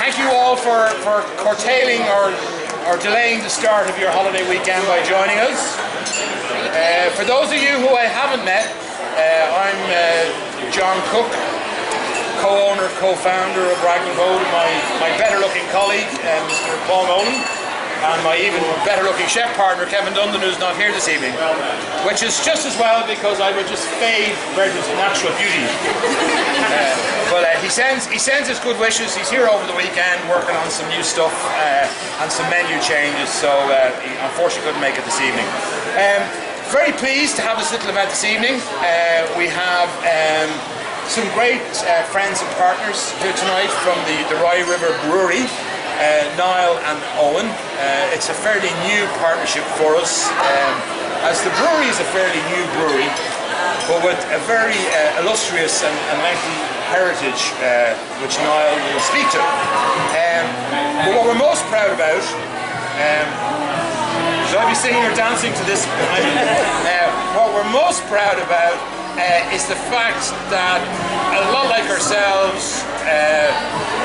thank you all for curtailing or delaying the start of your holiday weekend by joining us. For those of you who I haven't met, I'm John Cooke, co-owner, co-founder of Raglan Road, and my better-looking colleague, Mr. Paul Nolan, and my even better-looking chef partner, Kevin Dundon, who's not here this evening, which is just as well because I would just fade Brendan's natural beauty. But he sends his good wishes. He's here over the weekend working on some new stuff and some menu changes, so he unfortunately couldn't make it this evening. Very pleased to have this little event this evening. We have some great friends and partners here tonight from the Rye River Brewery, Niall and Owen. It's a fairly new partnership for us, as the brewery is a fairly new brewery, but with a very illustrious and lengthy heritage, which Niall will speak to. But what we're most proud about, should I be singing or dancing to this? What we're most proud about is the fact that, a lot like ourselves,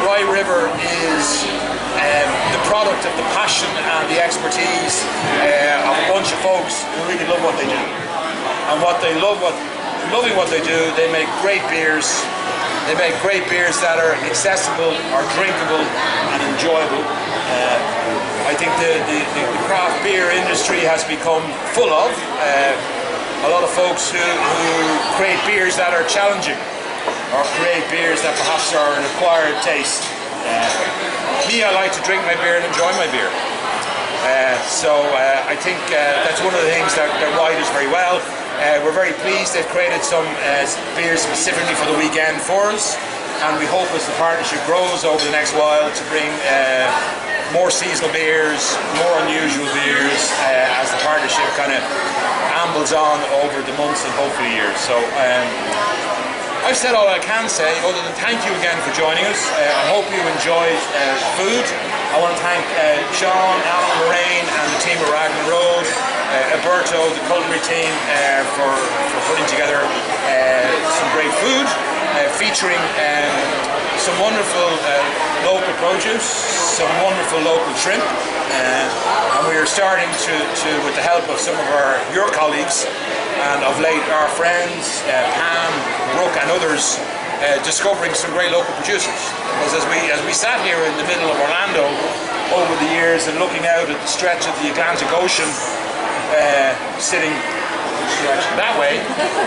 Rye River is the product of the passion and the expertise of a bunch of folks who really love what they do. And loving what they do, they make great beers. They make great beers that are accessible, are drinkable and enjoyable. I think the craft beer industry has become full of a lot of folks who create beers that are challenging, or create beers that perhaps are an acquired taste. Me, I like to drink my beer and enjoy my beer. So I think that's one of the things that Rye does very well. We're very pleased they've created some beers specifically for the weekend for us, and we hope as the partnership grows over the next while to bring more seasonal beers, more unusual beers, as the partnership kind of ambles on over the months and hopefully years. So I've said all I can say, other than thank you again for joining us. I hope you enjoyed food. I want to thank Sean, Alan, Lorraine and the team at Raglan Road, Alberto, the culinary team, for putting together some great food, featuring some wonderful local produce, some wonderful local shrimp, and we are starting to, with the help of some of your colleagues, and of late our friends, Pam, Brooke and others, discovering some great local producers. Because as we sat here in the middle of Orlando over the years and looking out at the stretch of the Atlantic Ocean, sitting that way,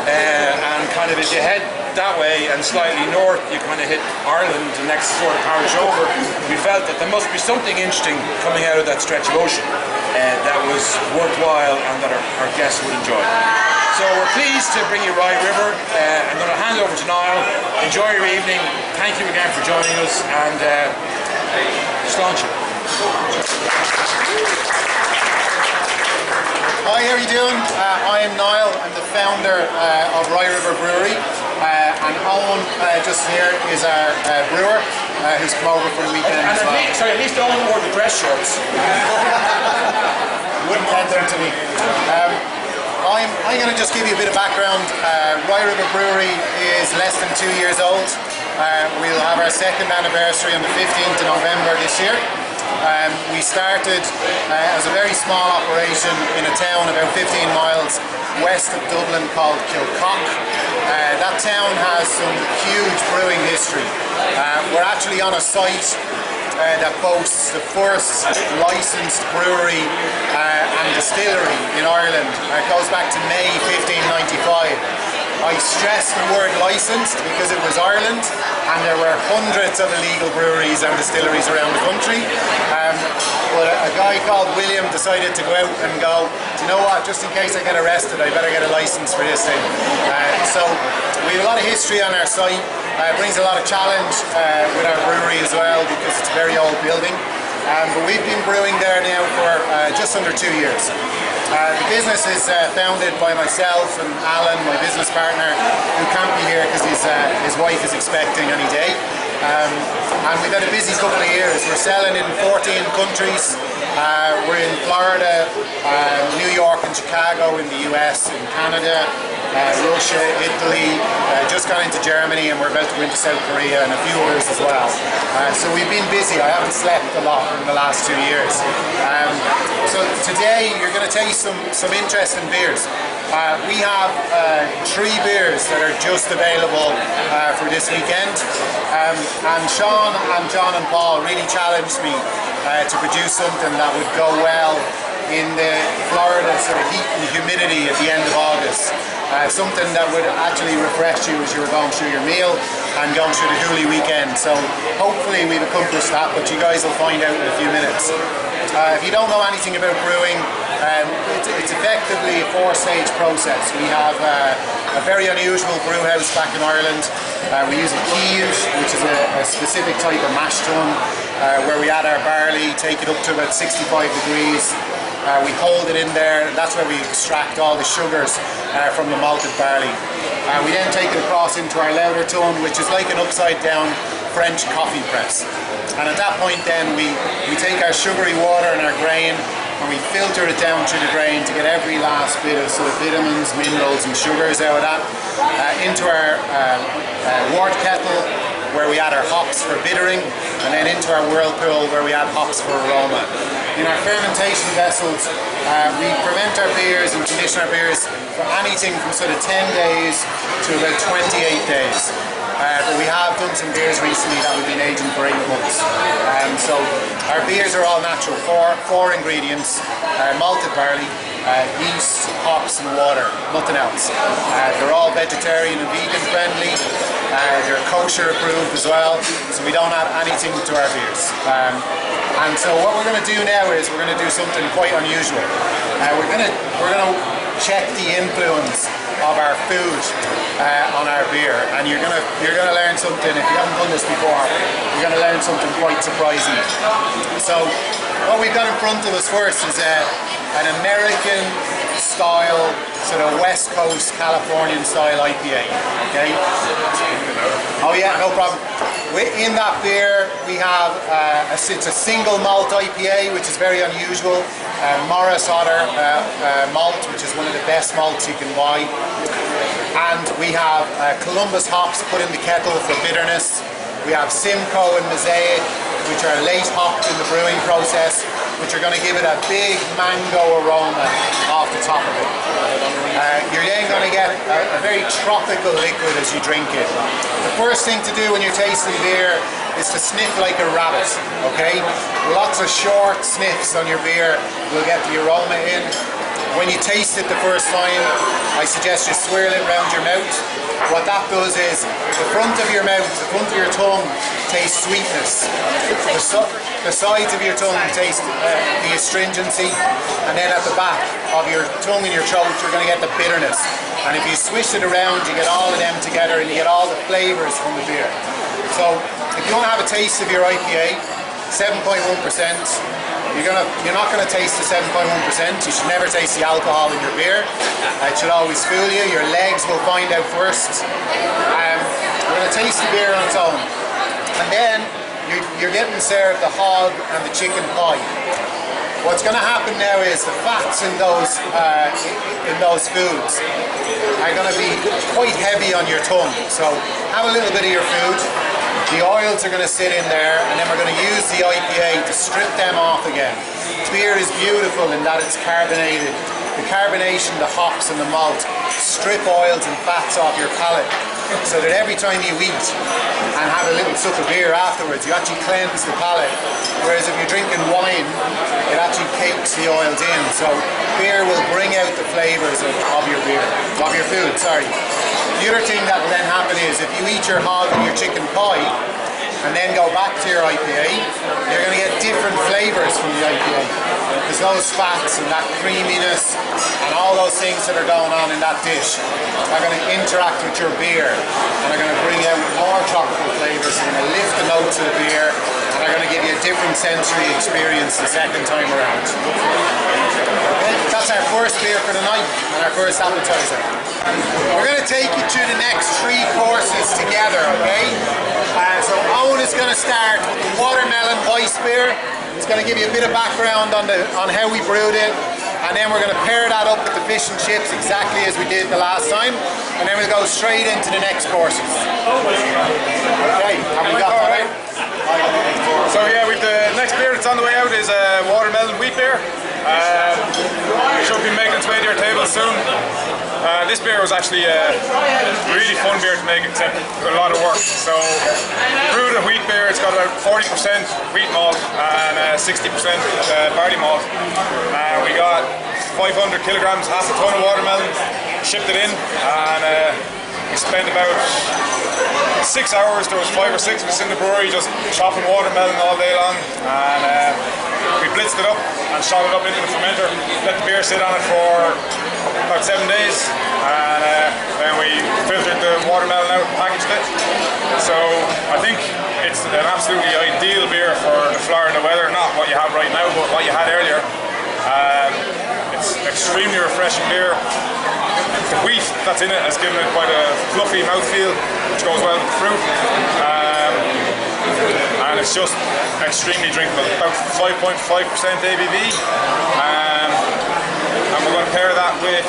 and kind of as you head that way and slightly north, you kind of hit Ireland, the next sort of parish over. We felt that there must be something interesting coming out of that stretch of ocean that was worthwhile and that our guests would enjoy. So we're pleased to bring you Rye River. I'm going to hand over to Niall. Enjoy your evening. Thank you again for joining us, and staunch it. Hi, how are you doing? I am Niall. I'm the founder of Rye River Brewery, and Owen just here is our brewer who's come over for the weekend as well. Sorry, at least Owen wore the dress shorts. Wouldn't head there to me. I'm going to just give you a bit of background. Rye River Brewery is less than 2 years old. We'll have our second anniversary on the 15th of November this year. We started as a very small operation in a town about 15 miles west of Dublin called Cooke. That town has some huge brewing history. We're actually on a site that boasts the first licensed brewery and distillery in Ireland. It goes back to May 1595. I stress the word licensed because it was Ireland and there were hundreds of illegal breweries and distilleries around the country. But a guy called William decided to go out and go, you know what, just in case I get arrested, I better get a license for this thing. So we have a lot of history on our site. It brings a lot of challenge with our brewery as well because it's a very old building. But we've been brewing there now for just under 2 years. The business is founded by myself and Alan, my business partner, who can't be here because his wife is expecting any day. And we've had a busy couple of years. We're selling in 14 countries. We're in Florida, New York and Chicago in the US, in Canada, Russia, Italy, just just gone into Germany and we're about to go into South Korea and a few others as well. So we've been busy. I haven't slept a lot in the last 2 years. So today you're going to taste some interesting beers. We have 3 beers that are just available for this weekend. And Sean and John and Paul really challenged me to produce something that would go well in the Florida sort of heat and humidity at the end of August. Something that would actually refresh you as you were going through your meal and going through the Hooley weekend. So hopefully we've accomplished that, but you guys will find out in a few minutes. If you don't know anything about brewing, it's effectively a 4-stage process. We have a very unusual brew house back in Ireland. We use a keeve, which is a specific type of mash tun, where we add our barley, take it up to about 65 degrees. We hold it in there, and that's where we extract all the sugars from the malted barley. We then take it across into our lauter tun, which is like an upside down French coffee press. And at that point then we take our sugary water and our grain and we filter it down through the grain to get every last bit of sort of vitamins, minerals and sugars out of that into our wort kettle, where we add our hops for bittering, and then into our whirlpool where we add hops for aroma. In our fermentation vessels, we ferment our beers and condition our beers for anything from sort of 10 days to about 28 days. But we have done some beers recently that we've been aging for 8 months. So our beers are all natural, four ingredients: malted barley, yeast, hops and water, nothing else. They're all vegetarian and vegan friendly. They're kosher approved as well, so we don't add anything to our beers. And so what we're going to do now is we're going to do something quite unusual. We're going to check the influence of our food on our beer, and you're gonna learn something. If you haven't done this before, you're gonna learn something quite surprising. So what we've got in front of us first is an American style, sort of West Coast Californian style IPA. Okay. Oh yeah, no problem. In that beer we have it's a single malt IPA, which is very unusual. Morris Otter malt, which is one of the best malts you can buy. And we have Columbus hops put in the kettle for bitterness. We have Simcoe and Mosaic, which are late hopped in the brewing process, which are going to give it a big mango aroma off the top of it. You're then going to get a very tropical liquid as you drink it. The first thing to do when you're tasting beer is to sniff like a rabbit, okay? Lots of short sniffs on your beer will get the aroma in. When you taste it the first time, I suggest you swirl it around your mouth. What that does is the front of your mouth, the front of your tongue tastes sweetness. The sides of your tongue taste the astringency, and then at the back of your tongue and your throat you're going to get the bitterness. And if you swish it around, you get all of them together and you get all the flavours from the beer. So if you want to have a taste of your IPA, 7.1%, you're not going to taste the 7.1%. You should never taste the alcohol in your beer. It should always fool you. Your legs will find out first. We're going to taste the beer on its own. And then you're getting served the hog and the chicken pie. What's going to happen now is the fats in those foods are going to be quite heavy on your tongue. So have a little bit of your food. The oils are going to sit in there, and then we're going to use the IPA to strip them off again. Beer is beautiful in that it's carbonated. The carbonation, the hops and the malt strip oils and fats off your palate, so that every time you eat and have a little sup of beer afterwards, you actually cleanse the palate. Whereas if you're drinking wine, it actually cakes the oils in. So beer will bring out the flavours of your beer, of your food, sorry. The other thing that will then happen is if you eat your hog and your chicken pie and then go back to your IPA, you're going to get different flavours from the IPA. Because those fats and that creaminess and all those things that are going on in that dish are going to interact with your beer and are going to bring out more tropical flavours and going to lift the notes of the beer and are going to give you a different sensory experience the second time around. Okay, that's our first beer for the night and our first appetizer. We're going to take you through the next 3 courses together, okay? So Owen is going to start with the watermelon Weiss beer. He's going to give you a bit of background on how we brewed it, and then we're going to pair that up with the fish and chips exactly as we did the last time, and then we'll go straight into the next courses. Okay, have we got that? So yeah, with the next beer that's on the way out is a watermelon wheat beer. Should be making its way to your table soon. This beer was actually a really fun beer to make, except a lot of work. So, brewed a wheat beer, it's got about 40% wheat malt and 60% barley malt. We got 500 kilograms, half a ton of watermelon, shipped it in, and we spent about 6 hours. There was 5 or 6 of us in the brewery just chopping watermelon all day long, and we blitzed it up and shot it up into the fermenter, let the beer sit on it for about 7 days, and then we filtered the watermelon out and packaged it. So I think it's an absolutely ideal beer for the Florida weather, not what you have right now but what you had earlier. It's extremely refreshing beer. The wheat that's in it has given it quite a fluffy mouthfeel, which goes well with the fruit. And it's just extremely drinkable, about 5.5% ABV. And we're going to pair that with,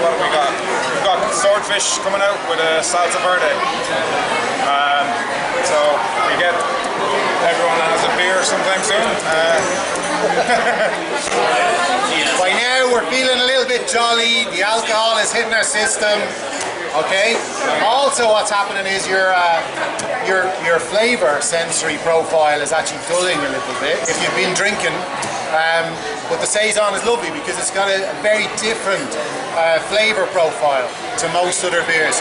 what have we got? We've got swordfish coming out with a salsa verde. So we get everyone that has a beer sometime soon. By now we're feeling a little bit jolly, the alcohol is hitting our system. Okay. Also, what's happening is your flavour sensory profile is actually dulling a little bit if you've been drinking. But the Saison is lovely because it's got a very different flavour profile to most other beers.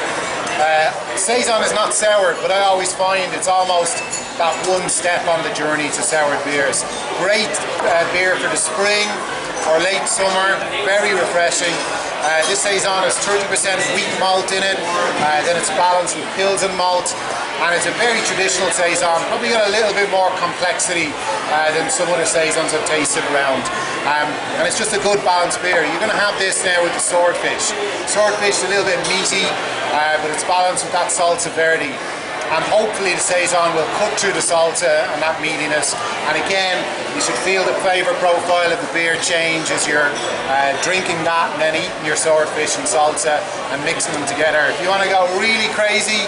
Saison is not soured, but I always find it's almost that one step on the journey to soured beers. Great beer for the spring or late summer, very refreshing. This Saison has 30% wheat malt in it, then it's balanced with Pilsen malt, and it's a very traditional Saison, probably got a little bit more complexity than some other Saisons I've tasted around. And it's just a good balanced beer. You're going to have this now with the swordfish. Swordfish is a little bit meaty, but it's balanced with that salsa verde. And hopefully the Saison will cut through the salsa and that meatiness. And again, you should feel the flavour profile of the beer change as you're drinking that and then eating your swordfish and salsa and mixing them together. If you want to go really crazy,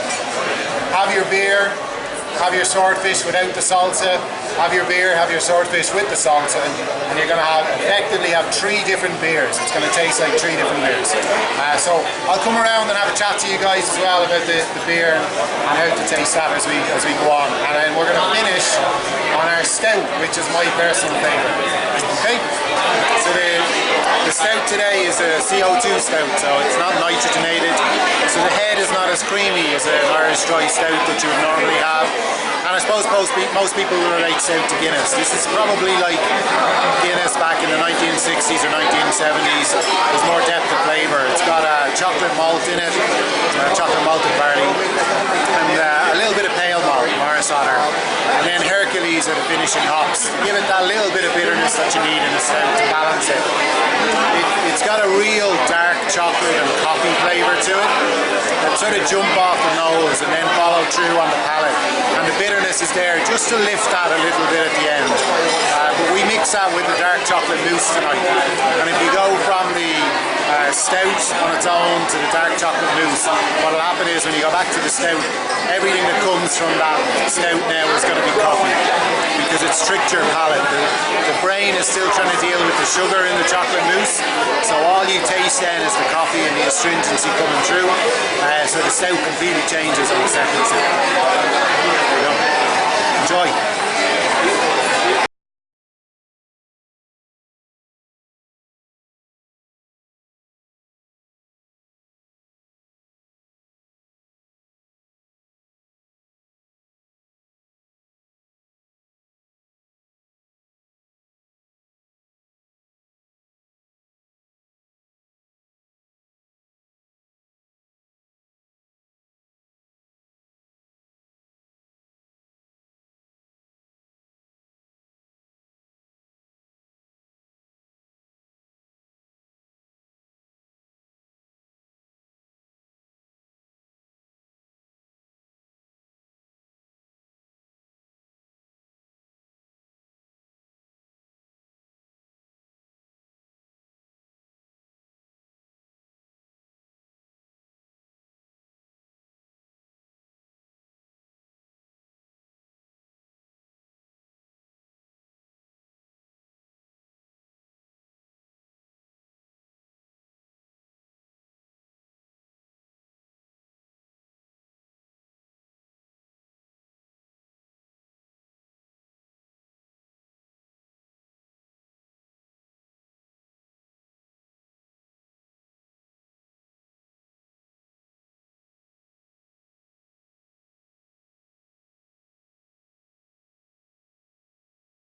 have your beer, have your swordfish without the salsa, have your beer, have your swordfish with the salsa, and you're going to effectively have 3 different beers. It's going to taste like 3 different beers. So I'll come around and have a chat to you guys as well about the beer and how to taste that as we go on. And then we're going to finish on our stout, which is my personal favourite. Okay? So the stout today is a CO2 stout, so it's not nitrogenated. So the head is not as creamy as an Irish dry stout that you would normally have. And I suppose most people will relate stout to Guinness. This is probably like Guinness back in the 1960s or 1970s. There's more depth of flavour. It's got chocolate malt in it, chocolate malted barley, and a little bit of pale malt, Morris Otter, and then Hercules are the finishing hops. Give it that little bit of bitterness that you need in a stout to balance it. It's got a real dark chocolate and coffee flavour to it that sort of jump off the nose and then follow through on the palate. And the bitterness is there just to lift that a little bit at the end. But we mix that with the dark chocolate mousse tonight. And if you go from the stout on its own to the dark chocolate mousse, what will happen is when you go back to the stout, everything that comes from that stout now is going to be coffee because it's tricked your palate. The brain is still trying to deal with the sugar in the chocolate mousse, so all you taste then is the coffee and the astringency coming through. So the stout completely changes on the second sip. There you go. Enjoy.